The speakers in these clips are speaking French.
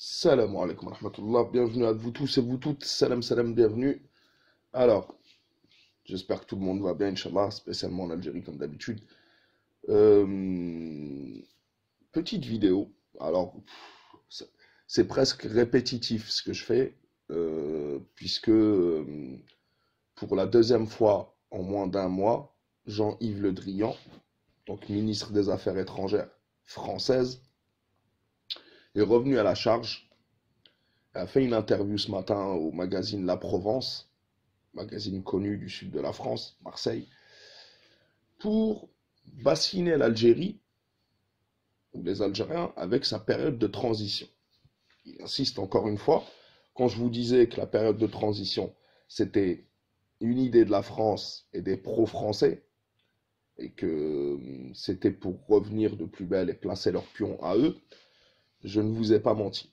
Salam alaikum wa rahmatullah, bienvenue à vous tous et vous toutes, salam salam, bienvenue. Alors, j'espère que tout le monde va bien, Inch'Allah, spécialement en Algérie comme d'habitude. Euh, Petite vidéo, alors c'est c'est presque répétitif ce que je fais, puisque pour la deuxième fois en moins d'un mois, Jean-Yves Le Drian, donc ministre des Affaires étrangères française, est revenu à la charge. Il a fait une interview ce matin au magazine La Provence, magazine connu du sud de la France, Marseille, pour bassiner l'Algérie, ou les Algériens, avec sa période de transition. Il insiste encore une fois, quand je vous disais que la période de transition, c'était une idée de la France et des pro-français, et que c'était pour revenir de plus belle et placer leurs pions à eux, je ne vous ai pas menti.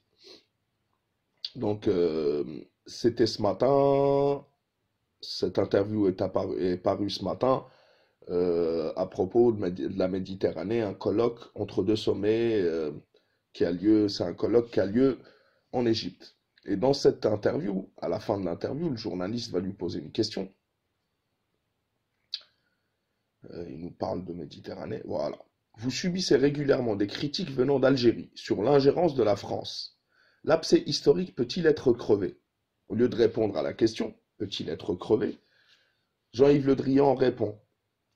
Donc, c'était ce matin, cette interview est parue ce matin à propos de la Méditerranée, un colloque entre deux sommets qui a lieu, c'est un colloque qui a lieu en Égypte. Et dans cette interview, à la fin de l'interview, le journaliste va lui poser une question. Il nous parle de Méditerranée, voilà. Vous subissez régulièrement des critiques venant d'Algérie sur l'ingérence de la France. L'abcès historique peut-il être crevé? Au lieu de répondre à la question, peut-il être crevé? Jean-Yves Le Drian répond,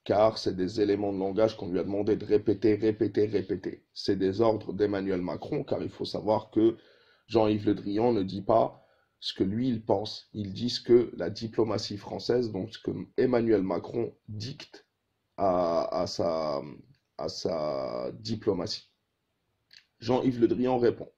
car c'est des éléments de langage qu'on lui a demandé de répéter, répéter, répéter. C'est des ordres d'Emmanuel Macron, car il faut savoir que Jean-Yves Le Drian ne dit pas ce que lui il pense, il dit ce que la diplomatie française, donc ce que Emmanuel Macron dicte à sa diplomatie. Jean-Yves Le Drian répond,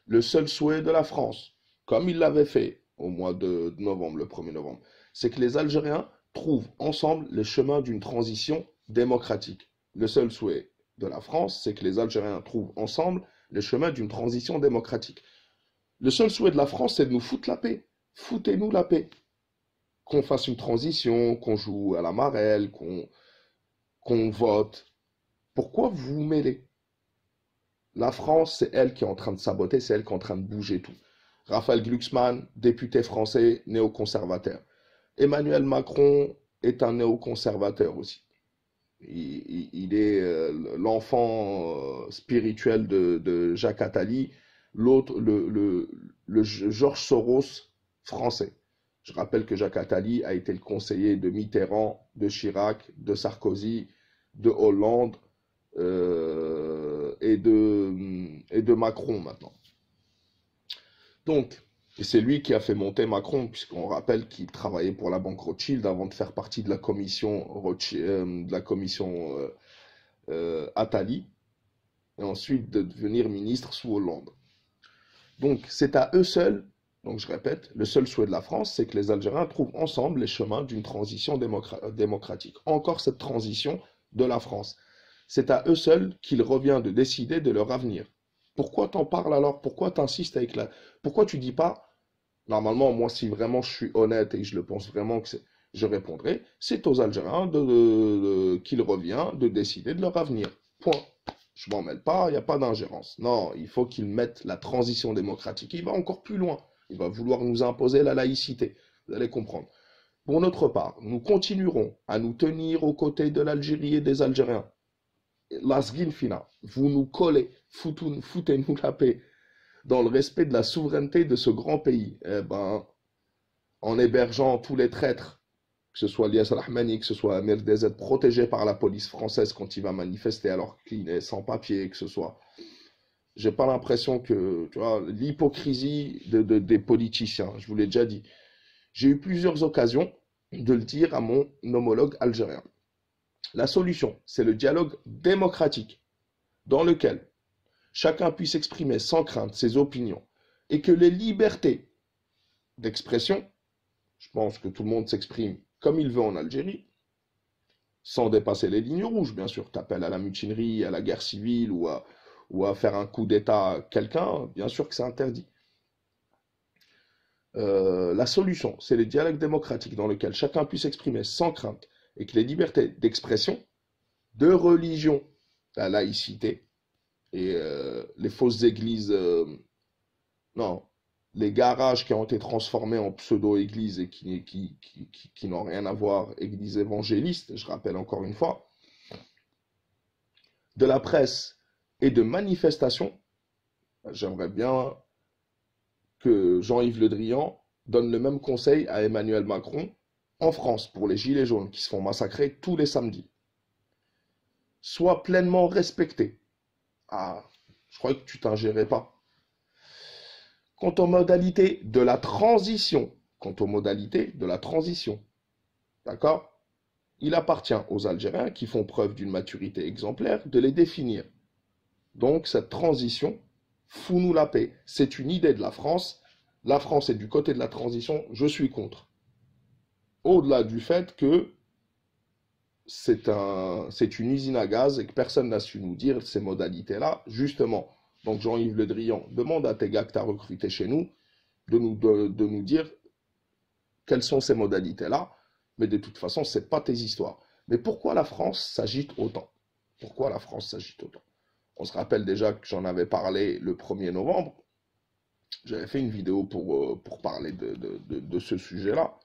le seul souhait de la France, comme il l'avait fait au mois de novembre, le 1er novembre, c'est que les Algériens trouvent ensemble les chemins d'une transition démocratique. Le seul souhait de la France, c'est que les Algériens trouvent ensemble les chemins d'une transition démocratique. Le seul souhait de la France, c'est de nous foutre la paix. Foutez-nous la paix. Qu'on fasse une transition, qu'on joue à la marelle, qu'on vote. Pourquoi vous vous mêlez? La France, c'est elle qui est en train de saboter, c'est elle qui est en train de bouger tout. Raphaël Glucksmann, député français, néoconservateur. Emmanuel Macron est un néoconservateur aussi. Il est l'enfant spirituel de Jacques Attali, l'autre, le Georges Soros français. Je rappelle que Jacques Attali a été le conseiller de Mitterrand, de Chirac, de Sarkozy, de Hollande et de Macron maintenant. Donc, et c'est lui qui a fait monter Macron, puisqu'on rappelle qu'il travaillait pour la banque Rothschild avant de faire partie de la commission, Attali, et ensuite de devenir ministre sous Hollande. Donc, c'est à eux seuls, donc je répète, le seul souhait de la France, c'est que les Algériens trouvent ensemble les chemins d'une transition démocratique. Encore cette transition de la France. C'est à eux seuls qu'il revient de décider de leur avenir. Pourquoi t'en parles alors? Pourquoi t'insistes avec la... Pourquoi tu dis pas, normalement, moi, si vraiment je suis honnête et je le pense vraiment que je répondrai, c'est aux Algériens qu'il revient de décider de leur avenir. Point. Je m'en mêle pas, il n'y a pas d'ingérence. Non, il faut qu'ils mettent la transition démocratique. Il va encore plus loin. Il va vouloir nous imposer la laïcité. Vous allez comprendre. Pour notre part, nous continuerons à nous tenir aux côtés de l'Algérie et des Algériens. La Sguinfina, vous nous collez, foutez-nous la paix, dans le respect de la souveraineté de ce grand pays. Eh ben, en hébergeant tous les traîtres, que ce soit Lias Rahmani, que ce soit Amir Dezet, protégé par la police française quand il va manifester alors qu'il est sans papier, que ce soit. J'ai pas l'impression que, tu vois, l'hypocrisie des politiciens, je vous l'ai déjà dit. J'ai eu plusieurs occasions de le dire à mon homologue algérien. La solution, c'est le dialogue démocratique, dans lequel chacun puisse exprimer sans crainte ses opinions, et que les libertés d'expression, je pense que tout le monde s'exprime comme il veut en Algérie, sans dépasser les lignes rouges, bien sûr. T'appelles à la mutinerie, à la guerre civile ou à faire un coup d'État à quelqu'un, bien sûr que c'est interdit. La solution, c'est le dialogue démocratique dans lequel chacun puisse exprimer sans crainte et que les libertés d'expression, de religion, la laïcité et les fausses églises Non, les garages qui ont été transformés en pseudo-églises et qui n'ont rien à voir, églises évangélistes, je rappelle encore une fois, de la presse et de manifestations, j'aimerais bien que Jean-Yves Le Drian donne le même conseil à Emmanuel Macron en France pour les gilets jaunes qui se font massacrer tous les samedis. Sois pleinement respecté. Ah, je croyais que tu t'ingérais pas. Quant aux modalités de la transition, d'accord? Il appartient aux Algériens qui font preuve d'une maturité exemplaire de les définir. Donc cette transition, fous-nous la paix. C'est une idée de la France. La France est du côté de la transition, je suis contre. Au-delà du fait que c'est une usine à gaz et que personne n'a su nous dire ces modalités-là, justement. Donc Jean-Yves Le Drian, demande à tes gars que tu as recrutés chez nous de nous dire quelles sont ces modalités-là, mais de toute façon, ce n'est pas tes histoires. Mais pourquoi la France s'agite autant? Pourquoi la France s'agite autant? On se rappelle déjà que j'en avais parlé le 1er novembre. J'avais fait une vidéo pour parler de ce sujet-là.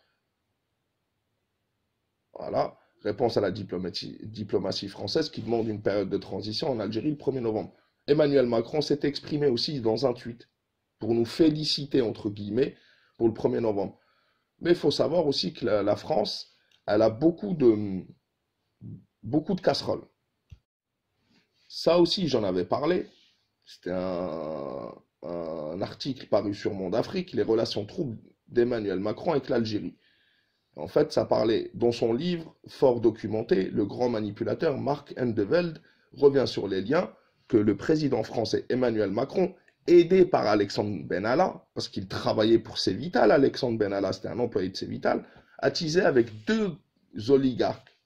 Voilà. Réponse à la diplomatie française qui demande une période de transition en Algérie le 1er novembre. Emmanuel Macron s'est exprimé aussi dans un tweet pour nous féliciter, entre guillemets, pour le 1er novembre. Mais il faut savoir aussi que la France, elle a beaucoup de casseroles. Ça aussi, j'en avais parlé. C'était un article paru sur Monde Afrique, les relations troubles d'Emmanuel Macron avec l'Algérie. En fait, ça parlait, dans son livre, fort documenté, le grand manipulateur Marc Endeveld revient sur les liens que le président français Emmanuel Macron, aidé par Alexandre Benalla, parce qu'il travaillait pour Cévital, Alexandre Benalla, c'était un employé de Cévital, a tissé avec deux oligarques,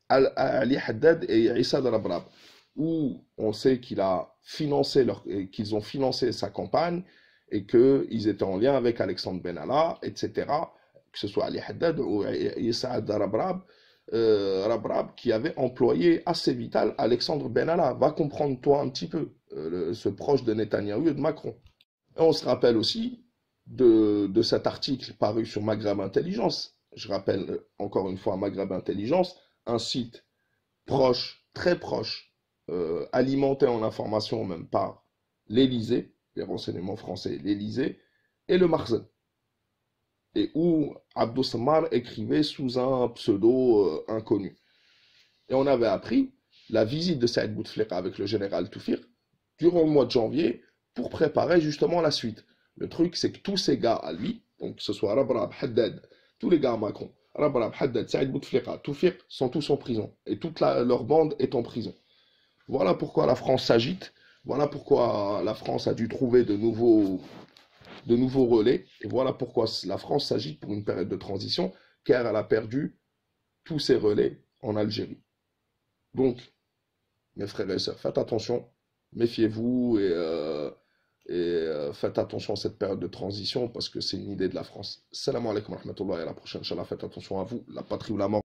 Ali Haddad et Issa Rabrab, où on sait qu'ils ont financé sa campagne et qu'ils étaient en lien avec Alexandre Benalla, etc., que ce soit Ali Haddad ou Issa Rabrab, qui avait employé assez vital Alexandre Benalla. Va comprendre toi un petit peu, ce proche de Netanyahou et de Macron. Et on se rappelle aussi de cet article paru sur Maghreb Intelligence. Je rappelle encore une fois Maghreb Intelligence, un site proche, très proche, alimenté en informations même par l'Élysée, les renseignements français, l'Élysée, et le Marzen. Et où Abdou Samar écrivait sous un pseudo inconnu. Et on avait appris la visite de Saïd Bouteflika avec le général Toufir durant le mois de janvier pour préparer justement la suite. Le truc, c'est que tous ces gars à lui, donc que ce soit Rabrab, Haddad, tous les gars à Macron, Rabrab, Haddad, Saïd Bouteflika, Toufir, sont tous en prison. Et toute leur bande est en prison. Voilà pourquoi la France s'agite. Voilà pourquoi la France a dû trouver de nouveaux relais. Et voilà pourquoi la France s'agite pour une période de transition, car elle a perdu tous ses relais en Algérie. Donc, mes frères et sœurs, faites attention, méfiez-vous et faites attention à cette période de transition parce que c'est une idée de la France. Salam alaikum wa rahmatullah et à la prochaine. Inch'Allah, faites attention à vous, la patrie ou la mort.